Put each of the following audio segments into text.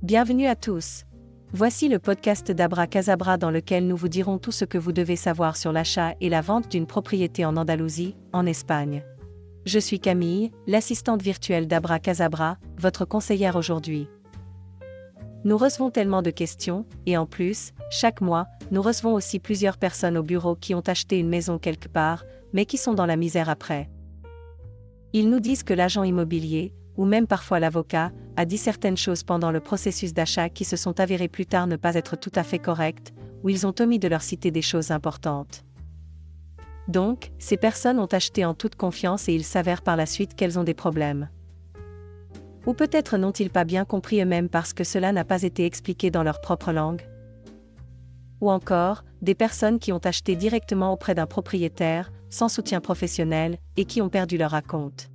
Bienvenue à tous. Voici le podcast d'Abracazabra dans lequel nous vous dirons tout ce que vous devez savoir sur l'achat et la vente d'une propriété en Andalousie, en Espagne. Je suis Camille, l'assistante virtuelle d'Abracazabra, votre conseillère aujourd'hui. Nous recevons tellement de questions, et en plus, chaque mois, nous recevons aussi plusieurs personnes au bureau qui ont acheté une maison quelque part, mais qui sont dans la misère après. Ils nous disent que l'agent immobilier, ou même parfois l'avocat, a dit certaines choses pendant le processus d'achat qui se sont avérées plus tard ne pas être tout à fait correctes, ou ils ont omis de leur citer des choses importantes. Donc, ces personnes ont acheté en toute confiance et il s'avère par la suite qu'elles ont des problèmes. Ou peut-être n'ont-ils pas bien compris eux-mêmes parce que cela n'a pas été expliqué dans leur propre langue. Ou encore, des personnes qui ont acheté directement auprès d'un propriétaire, sans soutien professionnel, et qui ont perdu leur acompte.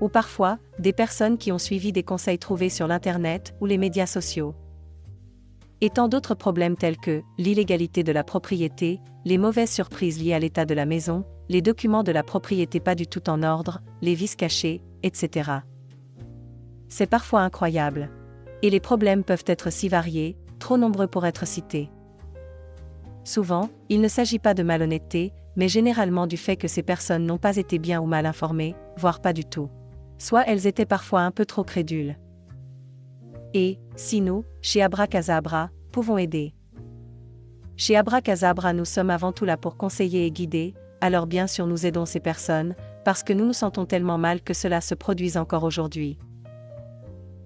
Ou parfois, des personnes qui ont suivi des conseils trouvés sur l'Internet ou les médias sociaux. Et tant d'autres problèmes tels que l'illégalité de la propriété, les mauvaises surprises liées à l'état de la maison, les documents de la propriété pas du tout en ordre, les vices cachés, etc. C'est parfois incroyable. Et les problèmes peuvent être si variés, trop nombreux pour être cités. Souvent, il ne s'agit pas de malhonnêteté, mais généralement du fait que ces personnes n'ont pas été bien ou mal informées, voire pas du tout. Soit elles étaient parfois un peu trop crédules. Et, si nous, chez Abracazabra, pouvons aider. Chez Abracazabra nous sommes avant tout là pour conseiller et guider, alors bien sûr nous aidons ces personnes, parce que nous nous sentons tellement mal que cela se produise encore aujourd'hui.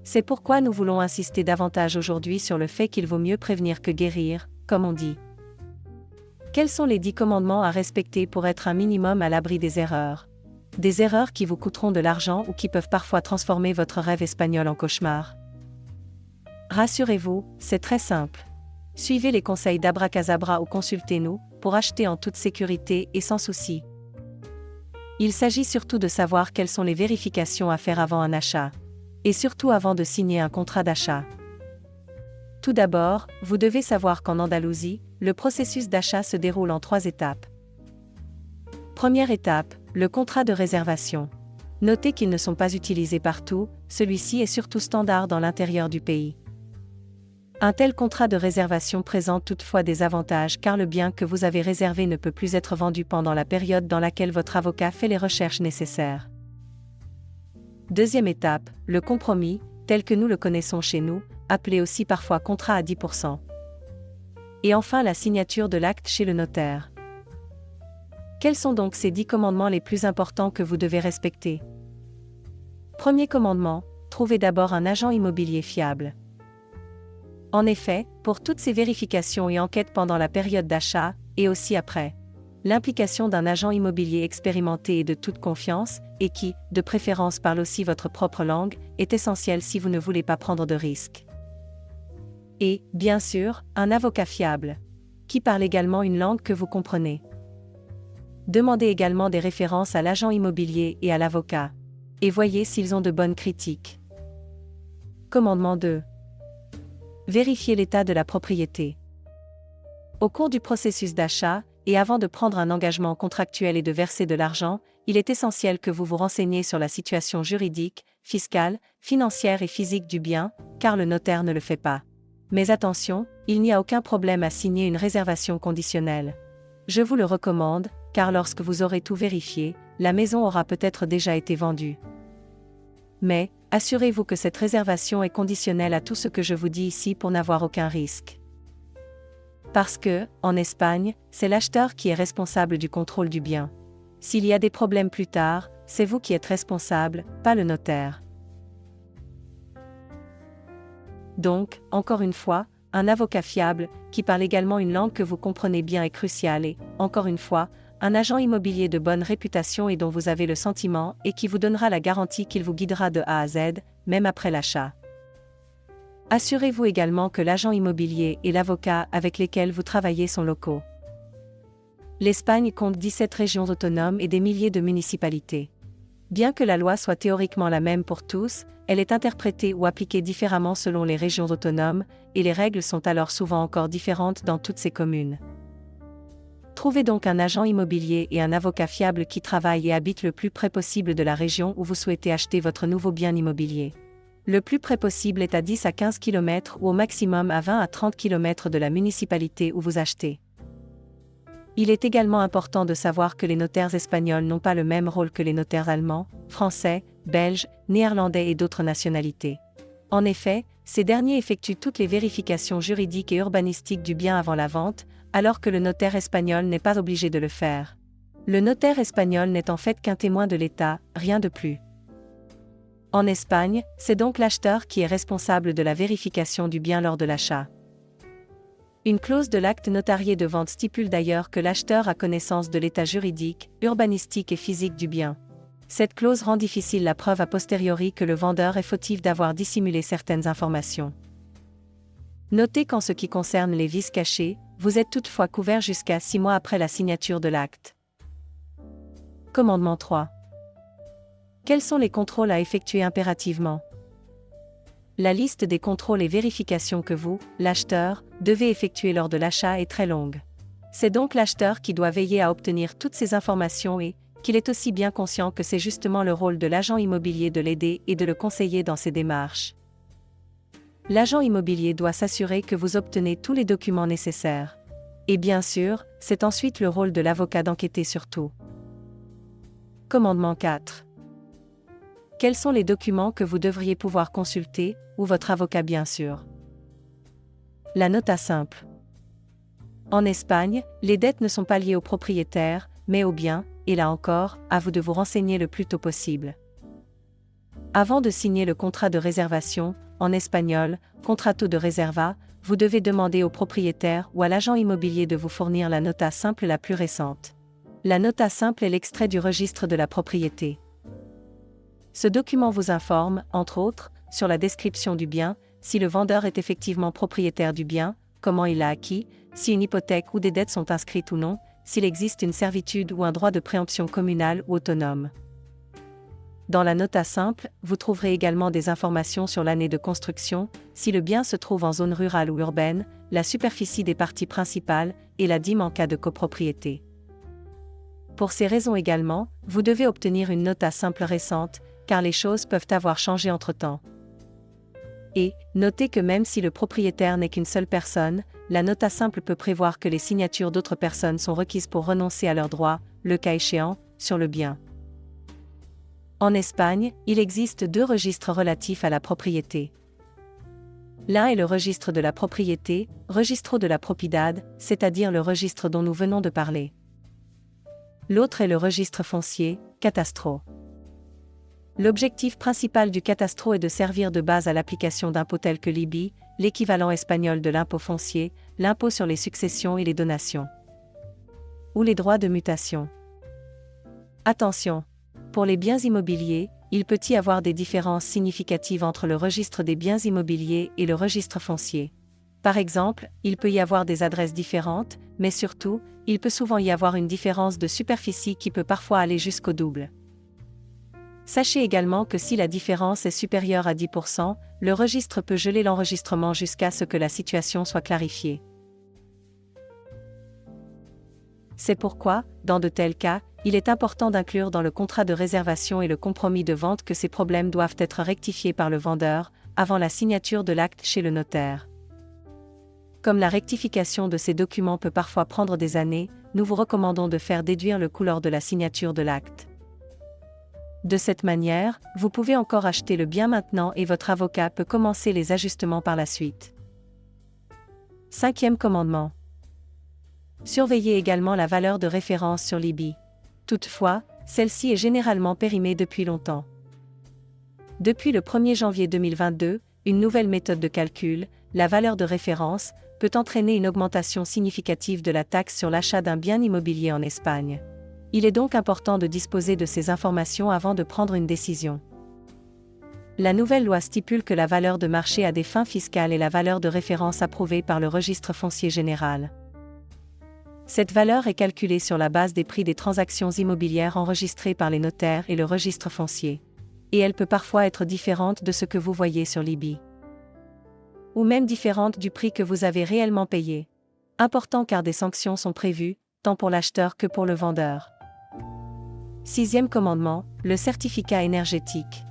C'est pourquoi nous voulons insister davantage aujourd'hui sur le fait qu'il vaut mieux prévenir que guérir, comme on dit. Quels sont les 10 commandements à respecter pour être un minimum à l'abri des erreurs ? Des erreurs qui vous coûteront de l'argent ou qui peuvent parfois transformer votre rêve espagnol en cauchemar. Rassurez-vous, c'est très simple. Suivez les conseils d'Abracazabra ou consultez-nous, pour acheter en toute sécurité et sans souci. Il s'agit surtout de savoir quelles sont les vérifications à faire avant un achat. Et surtout avant de signer un contrat d'achat. Tout d'abord, vous devez savoir qu'en Andalousie, le processus d'achat se déroule en 3 étapes. Première étape, le contrat de réservation. Notez qu'ils ne sont pas utilisés partout, celui-ci est surtout standard dans l'intérieur du pays. Un tel contrat de réservation présente toutefois des avantages car le bien que vous avez réservé ne peut plus être vendu pendant la période dans laquelle votre avocat fait les recherches nécessaires. Deuxième étape, le compromis, tel que nous le connaissons chez nous, appelé aussi parfois contrat à 10%. Et enfin la signature de l'acte chez le notaire. Quels sont donc ces 10 commandements les plus importants que vous devez respecter ? Premier commandement, trouvez d'abord un agent immobilier fiable. En effet, pour toutes ces vérifications et enquêtes pendant la période d'achat, et aussi après, l'implication d'un agent immobilier expérimenté et de toute confiance, et qui, de préférence parle aussi votre propre langue, est essentielle si vous ne voulez pas prendre de risques. Et, bien sûr, un avocat fiable, qui parle également une langue que vous comprenez. Demandez également des références à l'agent immobilier et à l'avocat. Et voyez s'ils ont de bonnes critiques. Commandement 2. Vérifiez l'état de la propriété. Au cours du processus d'achat, et avant de prendre un engagement contractuel et de verser de l'argent, il est essentiel que vous vous renseigniez sur la situation juridique, fiscale, financière et physique du bien, car le notaire ne le fait pas. Mais attention, il n'y a aucun problème à signer une réservation conditionnelle. Je vous le recommande, car lorsque vous aurez tout vérifié, la maison aura peut-être déjà été vendue. Mais, assurez-vous que cette réservation est conditionnelle à tout ce que je vous dis ici pour n'avoir aucun risque. Parce que, en Espagne, c'est l'acheteur qui est responsable du contrôle du bien. S'il y a des problèmes plus tard, c'est vous qui êtes responsable, pas le notaire. Donc, encore une fois, un avocat fiable, qui parle également une langue que vous comprenez bien est crucial et, encore une fois, un agent immobilier de bonne réputation et dont vous avez le sentiment et qui vous donnera la garantie qu'il vous guidera de A à Z, même après l'achat. Assurez-vous également que l'agent immobilier et l'avocat avec lesquels vous travaillez sont locaux. L'Espagne compte 17 régions autonomes et des milliers de municipalités. Bien que la loi soit théoriquement la même pour tous, elle est interprétée ou appliquée différemment selon les régions autonomes, et les règles sont alors souvent encore différentes dans toutes ces communes. Trouvez donc un agent immobilier et un avocat fiable qui travaille et habite le plus près possible de la région où vous souhaitez acheter votre nouveau bien immobilier. Le plus près possible est à 10 à 15 km ou au maximum à 20 à 30 km de la municipalité où vous achetez. Il est également important de savoir que les notaires espagnols n'ont pas le même rôle que les notaires allemands, français, belges, néerlandais et d'autres nationalités. En effet, ces derniers effectuent toutes les vérifications juridiques et urbanistiques du bien avant la vente, alors que le notaire espagnol n'est pas obligé de le faire. Le notaire espagnol n'est en fait qu'un témoin de l'État, rien de plus. En Espagne, c'est donc l'acheteur qui est responsable de la vérification du bien lors de l'achat. Une clause de l'acte notarié de vente stipule d'ailleurs que l'acheteur a connaissance de l'état juridique, urbanistique et physique du bien. Cette clause rend difficile la preuve a posteriori que le vendeur est fautif d'avoir dissimulé certaines informations. Notez qu'en ce qui concerne les vices cachés, vous êtes toutefois couvert jusqu'à 6 mois après la signature de l'acte. Commandement 3. Quels sont les contrôles à effectuer impérativement? La liste des contrôles et vérifications que vous, l'acheteur, devez effectuer lors de l'achat est très longue. C'est donc l'acheteur qui doit veiller à obtenir toutes ces informations et qu'il est aussi bien conscient que c'est justement le rôle de l'agent immobilier de l'aider et de le conseiller dans ses démarches. L'agent immobilier doit s'assurer que vous obtenez tous les documents nécessaires. Et bien sûr, c'est ensuite le rôle de l'avocat d'enquêter sur tout. Commandement 4. Quels sont les documents que vous devriez pouvoir consulter, ou votre avocat bien sûr? La nota simple. En Espagne, les dettes ne sont pas liées au propriétaire, mais au bien, et là encore, à vous de vous renseigner le plus tôt possible. Avant de signer le contrat de réservation, en espagnol, contrato de reserva, vous devez demander au propriétaire ou à l'agent immobilier de vous fournir la nota simple la plus récente. La nota simple est l'extrait du registre de la propriété. Ce document vous informe, entre autres, sur la description du bien, si le vendeur est effectivement propriétaire du bien, comment il l'a acquis, si une hypothèque ou des dettes sont inscrites ou non, s'il existe une servitude ou un droit de préemption communal ou autonome. Dans la nota simple, vous trouverez également des informations sur l'année de construction, si le bien se trouve en zone rurale ou urbaine, la superficie des parties principales et la dîme en cas de copropriété. Pour ces raisons également, vous devez obtenir une nota simple récente, car les choses peuvent avoir changé entre-temps. Et, notez que même si le propriétaire n'est qu'une seule personne, la nota simple peut prévoir que les signatures d'autres personnes sont requises pour renoncer à leurs droits, le cas échéant, sur le bien. En Espagne, il existe 2 registres relatifs à la propriété. L'un est le registre de la propriété, Registro de la Propiedad, c'est-à-dire le registre dont nous venons de parler. L'autre est le registre foncier, Catastro. L'objectif principal du catastro est de servir de base à l'application d'impôts tels que l'IBI, l'équivalent espagnol de l'impôt foncier, l'impôt sur les successions et les donations, ou les droits de mutation. Attention! Pour les biens immobiliers, il peut y avoir des différences significatives entre le registre des biens immobiliers et le registre foncier. Par exemple, il peut y avoir des adresses différentes, mais surtout, il peut souvent y avoir une différence de superficie qui peut parfois aller jusqu'au double. Sachez également que si la différence est supérieure à 10%, le registre peut geler l'enregistrement jusqu'à ce que la situation soit clarifiée. C'est pourquoi, dans de tels cas, il est important d'inclure dans le contrat de réservation et le compromis de vente que ces problèmes doivent être rectifiés par le vendeur, avant la signature de l'acte chez le notaire. Comme la rectification de ces documents peut parfois prendre des années, nous vous recommandons de faire déduire le coût lors de la signature de l'acte. De cette manière, vous pouvez encore acheter le bien maintenant et votre avocat peut commencer les ajustements par la suite. 5e commandement. Surveillez également la valeur de référence sur l'IBI. Toutefois, celle-ci est généralement périmée depuis longtemps. Depuis le 1er janvier 2022, une nouvelle méthode de calcul, la valeur de référence, peut entraîner une augmentation significative de la taxe sur l'achat d'un bien immobilier en Espagne. Il est donc important de disposer de ces informations avant de prendre une décision. La nouvelle loi stipule que la valeur de marché à des fins fiscales est la valeur de référence approuvée par le registre foncier général. Cette valeur est calculée sur la base des prix des transactions immobilières enregistrées par les notaires et le registre foncier. Et elle peut parfois être différente de ce que vous voyez sur l'IBI. Ou même différente du prix que vous avez réellement payé. Important car des sanctions sont prévues, tant pour l'acheteur que pour le vendeur. Sixième commandement, le certificat énergétique.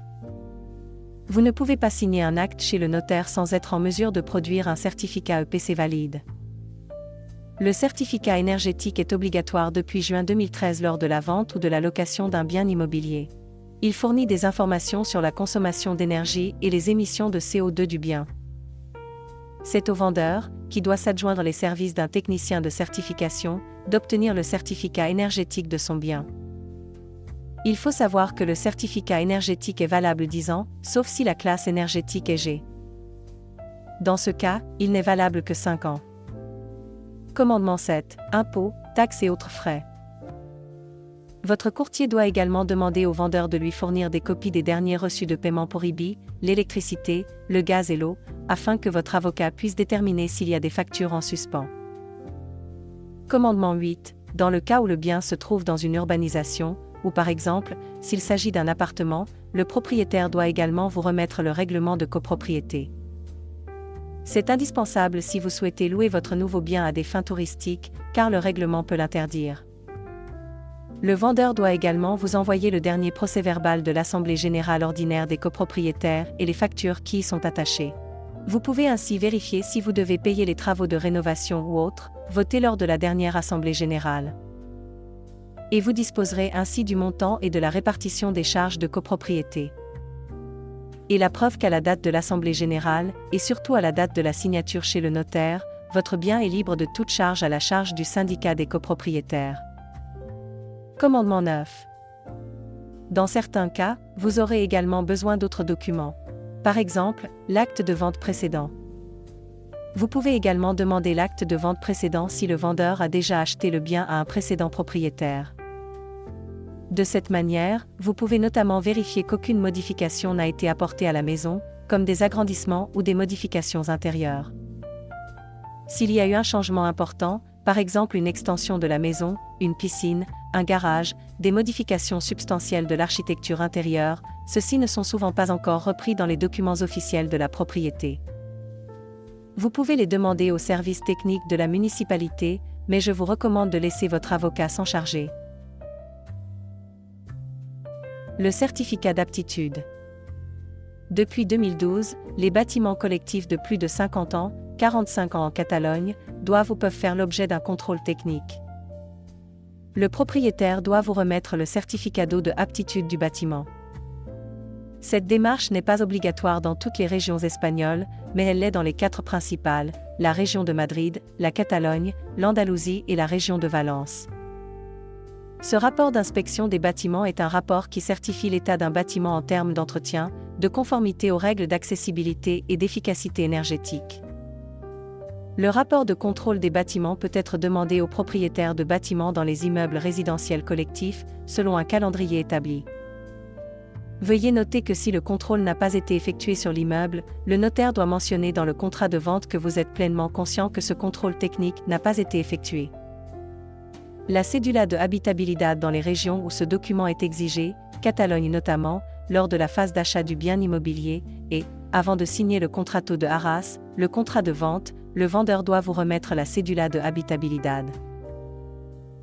Vous ne pouvez pas signer un acte chez le notaire sans être en mesure de produire un certificat EPC valide. Le certificat énergétique est obligatoire depuis juin 2013 lors de la vente ou de la location d'un bien immobilier. Il fournit des informations sur la consommation d'énergie et les émissions de CO2 du bien. C'est au vendeur, qui doit s'adjoindre les services d'un technicien de certification, d'obtenir le certificat énergétique de son bien. Il faut savoir que le certificat énergétique est valable 10 ans, sauf si la classe énergétique est G. Dans ce cas, il n'est valable que 5 ans. Commandement 7. Impôts, taxes et autres frais. Votre courtier doit également demander au vendeur de lui fournir des copies des derniers reçus de paiement pour IBI, l'électricité, le gaz et l'eau, afin que votre avocat puisse déterminer s'il y a des factures en suspens. Commandement 8. Dans le cas où le bien se trouve dans une urbanisation, ou par exemple, s'il s'agit d'un appartement, le propriétaire doit également vous remettre le règlement de copropriété. C'est indispensable si vous souhaitez louer votre nouveau bien à des fins touristiques, car le règlement peut l'interdire. Le vendeur doit également vous envoyer le dernier procès-verbal de l'Assemblée générale ordinaire des copropriétaires et les factures qui y sont attachées. Vous pouvez ainsi vérifier si vous devez payer les travaux de rénovation ou autres, votés lors de la dernière Assemblée générale. Et vous disposerez ainsi du montant et de la répartition des charges de copropriété. Et la preuve qu'à la date de l'Assemblée générale, et surtout à la date de la signature chez le notaire, votre bien est libre de toute charge à la charge du syndicat des copropriétaires. Commandement 9. Dans certains cas, vous aurez également besoin d'autres documents. Par exemple, l'acte de vente précédent. Vous pouvez également demander l'acte de vente précédent si le vendeur a déjà acheté le bien à un précédent propriétaire. De cette manière, vous pouvez notamment vérifier qu'aucune modification n'a été apportée à la maison, comme des agrandissements ou des modifications intérieures. S'il y a eu un changement important, par exemple une extension de la maison, une piscine, un garage, des modifications substantielles de l'architecture intérieure, ceux-ci ne sont souvent pas encore repris dans les documents officiels de la propriété. Vous pouvez les demander au service technique de la municipalité, mais je vous recommande de laisser votre avocat s'en charger. Le certificat d'aptitude. Depuis 2012, les bâtiments collectifs de plus de 50 ans, 45 ans en Catalogne, doivent ou peuvent faire l'objet d'un contrôle technique. Le propriétaire doit vous remettre le certificat d'eau de aptitude du bâtiment. Cette démarche n'est pas obligatoire dans toutes les régions espagnoles, mais elle l'est dans les 4 principales, la région de Madrid, la Catalogne, l'Andalousie et la région de Valence. Ce rapport d'inspection des bâtiments est un rapport qui certifie l'état d'un bâtiment en termes d'entretien, de conformité aux règles d'accessibilité et d'efficacité énergétique. Le rapport de contrôle des bâtiments peut être demandé aux propriétaires de bâtiments dans les immeubles résidentiels collectifs, selon un calendrier établi. Veuillez noter que si le contrôle n'a pas été effectué sur l'immeuble, le notaire doit mentionner dans le contrat de vente que vous êtes pleinement conscient que ce contrôle technique n'a pas été effectué. La cédula de habitabilidad dans les régions où ce document est exigé, Catalogne notamment, lors de la phase d'achat du bien immobilier, et, avant de signer le contrato de arras, le contrat de vente, le vendeur doit vous remettre la cédula de habitabilidad.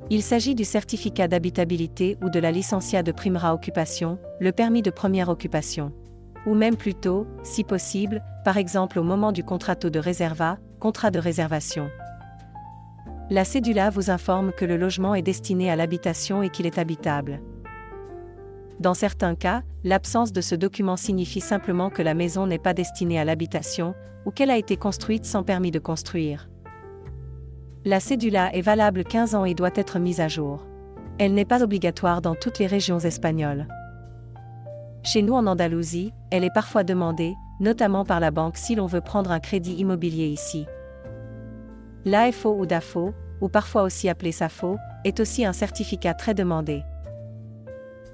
Il s'agit du certificat d'habitabilité ou de la licencia de primera occupation, le permis de première occupation. Ou même plus tôt, si possible, par exemple au moment du contrato de reserva, contrat de réservation. La cédula vous informe que le logement est destiné à l'habitation et qu'il est habitable. Dans certains cas, l'absence de ce document signifie simplement que la maison n'est pas destinée à l'habitation, ou qu'elle a été construite sans permis de construire. La cédula est valable 15 ans et doit être mise à jour. Elle n'est pas obligatoire dans toutes les régions espagnoles. Chez nous en Andalousie, elle est parfois demandée, notamment par la banque si l'on veut prendre un crédit immobilier ici. L'AFO ou DAFO, ou parfois aussi appelé SAFO, est aussi un certificat très demandé.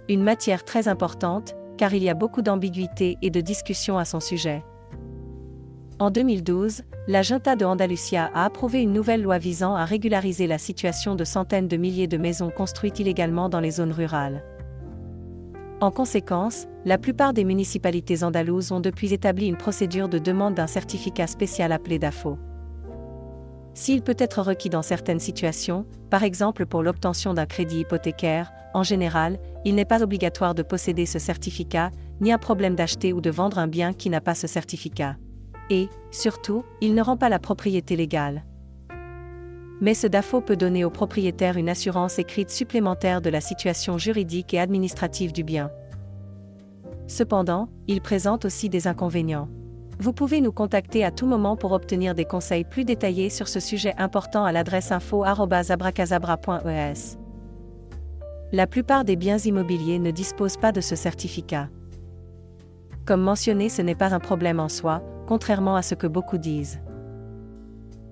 Une matière très importante, car il y a beaucoup d'ambiguïté et de discussions à son sujet. En 2012, la Junta de Andalucía a approuvé une nouvelle loi visant à régulariser la situation de centaines de milliers de maisons construites illégalement dans les zones rurales. En conséquence, la plupart des municipalités andalouses ont depuis établi une procédure de demande d'un certificat spécial appelé DAFO. S'il peut être requis dans certaines situations, par exemple pour l'obtention d'un crédit hypothécaire, en général, il n'est pas obligatoire de posséder ce certificat, ni un problème d'acheter ou de vendre un bien qui n'a pas ce certificat. Et, surtout, il ne rend pas la propriété légale. Mais ce DAFO peut donner au propriétaire une assurance écrite supplémentaire de la situation juridique et administrative du bien. Cependant, il présente aussi des inconvénients. Vous pouvez nous contacter à tout moment pour obtenir des conseils plus détaillés sur ce sujet important à l'adresse info@abracazabra.es. La plupart des biens immobiliers ne disposent pas de ce certificat. Comme mentionné, ce n'est pas un problème en soi, contrairement à ce que beaucoup disent.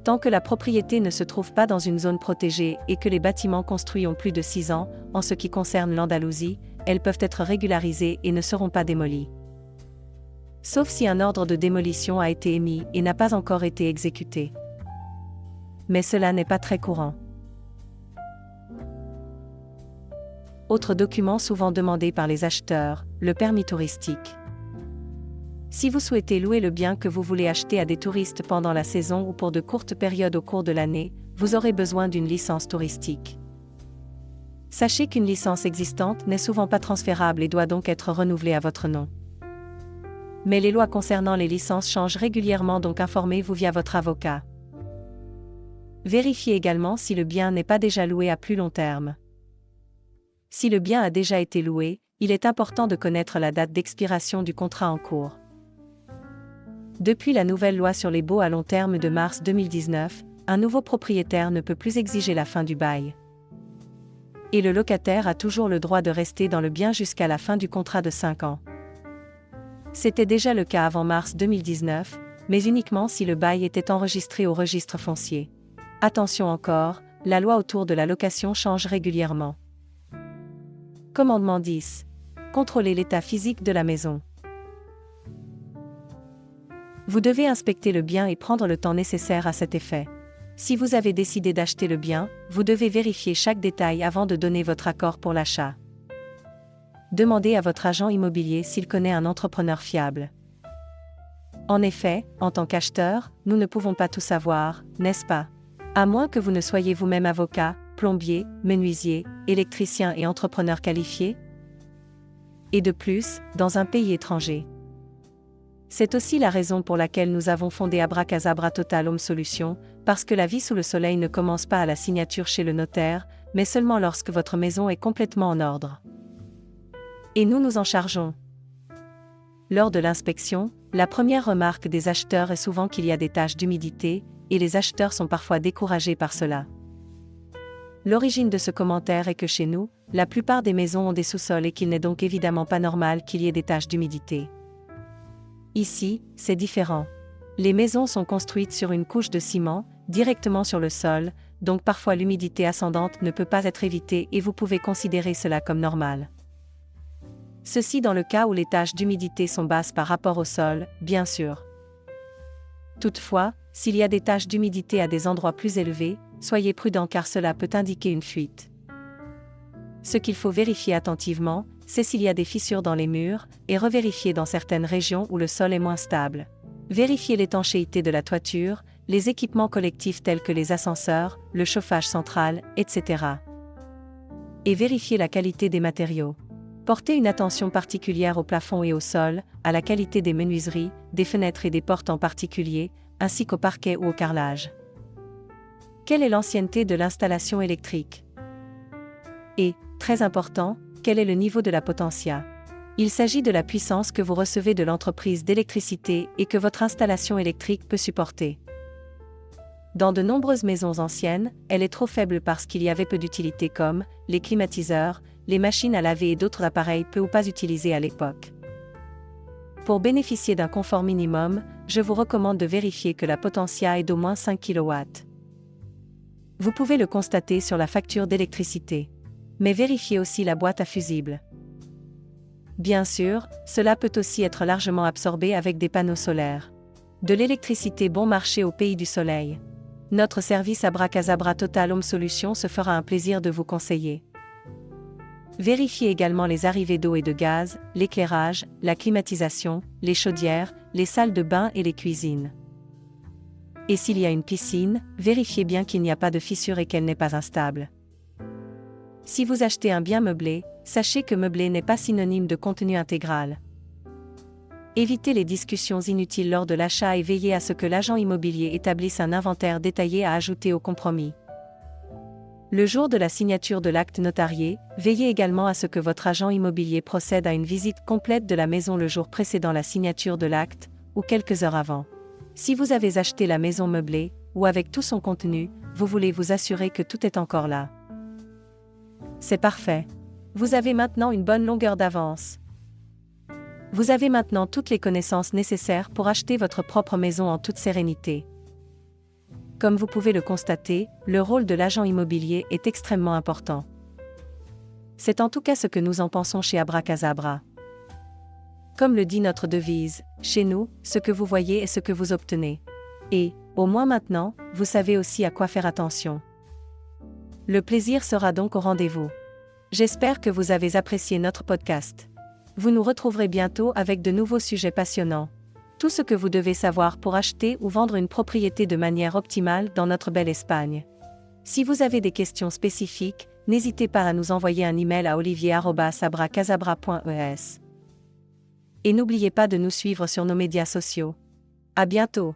Tant que la propriété ne se trouve pas dans une zone protégée et que les bâtiments construits ont plus de 6 ans, en ce qui concerne l'Andalousie, elles peuvent être régularisées et ne seront pas démolies. Sauf si un ordre de démolition a été émis et n'a pas encore été exécuté. Mais cela n'est pas très courant. Autre document souvent demandé par les acheteurs, le permis touristique. Si vous souhaitez louer le bien que vous voulez acheter à des touristes pendant la saison ou pour de courtes périodes au cours de l'année, vous aurez besoin d'une licence touristique. Sachez qu'une licence existante n'est souvent pas transférable et doit donc être renouvelée à votre nom. Mais les lois concernant les licences changent régulièrement, donc informez-vous via votre avocat. Vérifiez également si le bien n'est pas déjà loué à plus long terme. Si le bien a déjà été loué, il est important de connaître la date d'expiration du contrat en cours. Depuis la nouvelle loi sur les baux à long terme de mars 2019, un nouveau propriétaire ne peut plus exiger la fin du bail. Et le locataire a toujours le droit de rester dans le bien jusqu'à la fin du contrat de 5 ans. C'était déjà le cas avant mars 2019, mais uniquement si le bail était enregistré au registre foncier. Attention encore, la loi autour de la location change régulièrement. Commandement 10. Contrôlez l'état physique de la maison. Vous devez inspecter le bien et prendre le temps nécessaire à cet effet. Si vous avez décidé d'acheter le bien, vous devez vérifier chaque détail avant de donner votre accord pour l'achat. Demandez à votre agent immobilier s'il connaît un entrepreneur fiable. En effet, en tant qu'acheteur, nous ne pouvons pas tout savoir, n'est-ce pas? À moins que vous ne soyez vous-même avocat, plombier, menuisier, électricien et entrepreneur qualifié. Et de plus, dans un pays étranger. C'est aussi la raison pour laquelle nous avons fondé Abracazabra Total Home Solutions, parce que la vie sous le soleil ne commence pas à la signature chez le notaire, mais seulement lorsque votre maison est complètement en ordre. Et nous nous en chargeons. Lors de l'inspection, la première remarque des acheteurs est souvent qu'il y a des taches d'humidité, et les acheteurs sont parfois découragés par cela. L'origine de ce commentaire est que chez nous, la plupart des maisons ont des sous-sols et qu'il n'est donc évidemment pas normal qu'il y ait des taches d'humidité. Ici, c'est différent. Les maisons sont construites sur une couche de ciment, directement sur le sol, donc parfois l'humidité ascendante ne peut pas être évitée et vous pouvez considérer cela comme normal. Ceci dans le cas où les taches d'humidité sont basses par rapport au sol, bien sûr. Toutefois, s'il y a des taches d'humidité à des endroits plus élevés, soyez prudent car cela peut indiquer une fuite. Ce qu'il faut vérifier attentivement, c'est s'il y a des fissures dans les murs, et revérifier dans certaines régions où le sol est moins stable. Vérifiez l'étanchéité de la toiture, les équipements collectifs tels que les ascenseurs, le chauffage central, etc. Et vérifiez la qualité des matériaux. Portez une attention particulière au plafond et au sol, à la qualité des menuiseries, des fenêtres et des portes en particulier, ainsi qu'au parquet ou au carrelage. Quelle est l'ancienneté de l'installation électrique? Et, très important, quel est le niveau de la potentia? Il s'agit de la puissance que vous recevez de l'entreprise d'électricité et que votre installation électrique peut supporter. Dans de nombreuses maisons anciennes, elle est trop faible parce qu'il y avait peu d'utilités comme les climatiseurs, les machines à laver et d'autres appareils peu ou pas utilisés à l'époque. Pour bénéficier d'un confort minimum, je vous recommande de vérifier que la potentia est d'au moins 5 kW. Vous pouvez le constater sur la facture d'électricité. Mais vérifiez aussi la boîte à fusibles. Bien sûr, cela peut aussi être largement absorbé avec des panneaux solaires. De l'électricité bon marché au pays du soleil. Notre service Abracazabra Total Home Solutions se fera un plaisir de vous conseiller. Vérifiez également les arrivées d'eau et de gaz, l'éclairage, la climatisation, les chaudières, les salles de bain et les cuisines. Et s'il y a une piscine, vérifiez bien qu'il n'y a pas de fissure et qu'elle n'est pas instable. Si vous achetez un bien meublé, sachez que meublé n'est pas synonyme de contenu intégral. Évitez les discussions inutiles lors de l'achat et veillez à ce que l'agent immobilier établisse un inventaire détaillé à ajouter au compromis. Le jour de la signature de l'acte notarié, veillez également à ce que votre agent immobilier procède à une visite complète de la maison le jour précédant la signature de l'acte, ou quelques heures avant. Si vous avez acheté la maison meublée, ou avec tout son contenu, vous voulez vous assurer que tout est encore là. C'est parfait. Vous avez maintenant une bonne longueur d'avance. Vous avez maintenant toutes les connaissances nécessaires pour acheter votre propre maison en toute sérénité. Comme vous pouvez le constater, le rôle de l'agent immobilier est extrêmement important. C'est en tout cas ce que nous en pensons chez Abracazabra. Comme le dit notre devise, chez nous, ce que vous voyez est ce que vous obtenez. Et, au moins maintenant, vous savez aussi à quoi faire attention. Le plaisir sera donc au rendez-vous. J'espère que vous avez apprécié notre podcast. Vous nous retrouverez bientôt avec de nouveaux sujets passionnants. Tout ce que vous devez savoir pour acheter ou vendre une propriété de manière optimale dans notre belle Espagne. Si vous avez des questions spécifiques, n'hésitez pas à nous envoyer un email à olivier@abracazabra.es. Et n'oubliez pas de nous suivre sur nos médias sociaux. À bientôt!